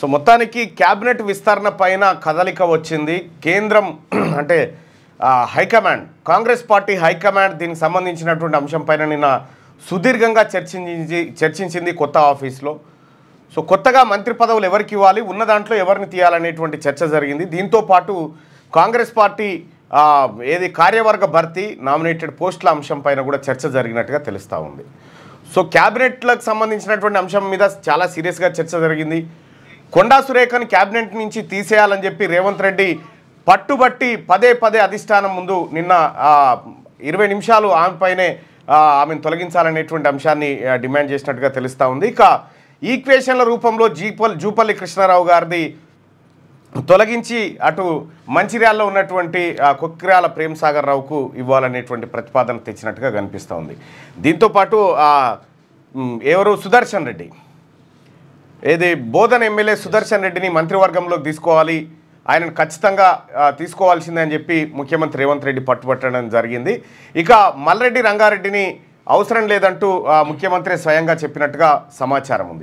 So మొత్తానికి cabinet విస్తరణ పైన కదలిక వచ్చింది. కేంద్రం అంటే హైకమాండ్, కాంగ్రెస్ పార్టీ హైకమాండ్ దీనికి సంబంధించినటువంటి అంశం పైన నిన్న సుదీర్ఘంగా చర్చించింది కొత్త ఆఫీస్లో. సో కొత్తగా మంత్రి పదవులు ఎవరికి ఇవ్వాలి, ఉన్న దాంట్లో ఎవరిని తీయాలనేటువంటి చర్చ జరిగింది. దీంతోపాటు కాంగ్రెస్ పార్టీ ఏది కార్యవర్గ భర్తీ, నామినేటెడ్ పోస్టుల అంశం పైన కూడా చర్చ జరిగినట్టుగా తెలుస్తూ ఉంది. సో క్యాబినెట్లకు సంబంధించినటువంటి అంశం మీద చాలా సీరియస్గా చర్చ జరిగింది. కొండా సురేఖను క్యాబినెట్ నుంచి తీసేయాలని చెప్పి రేవంత్ రెడ్డి పట్టుబట్టి పదే అధిష్టానం ముందు నిన్న 20 నిమిషాలు ఆమెపైనే ఆమెను తొలగించాలనేటువంటి అంశాన్ని డిమాండ్ చేసినట్టుగా తెలుస్తూ ఉంది. ఇక ఈక్వేషన్ల రూపంలో జూపల్లి కృష్ణారావు గారిది తొలగించి అటు మంచిర్యాలలో ఉన్నటువంటి కొక్కిరాల ప్రేమ్సాగర్ రావుకు ఇవ్వాలనేటువంటి ప్రతిపాదన తెచ్చినట్టుగా కనిపిస్తూ ఉంది. దీంతోపాటు ఎవరు సుదర్శన్ రెడ్డి, ఏది బోధన్ ఎమ్మెల్యే సుదర్శన్ రెడ్డిని మంత్రివర్గంలోకి తీసుకోవాలి, ఆయనను ఖచ్చితంగా తీసుకోవాల్సిందే అని చెప్పి ముఖ్యమంత్రి రేవంత్ రెడ్డి పట్టుబట్టడం జరిగింది. ఇక మల్రెడ్డి రంగారెడ్డిని అవసరం లేదంటూ ముఖ్యమంత్రి స్వయంగా చెప్పినట్టుగా సమాచారం ఉంది.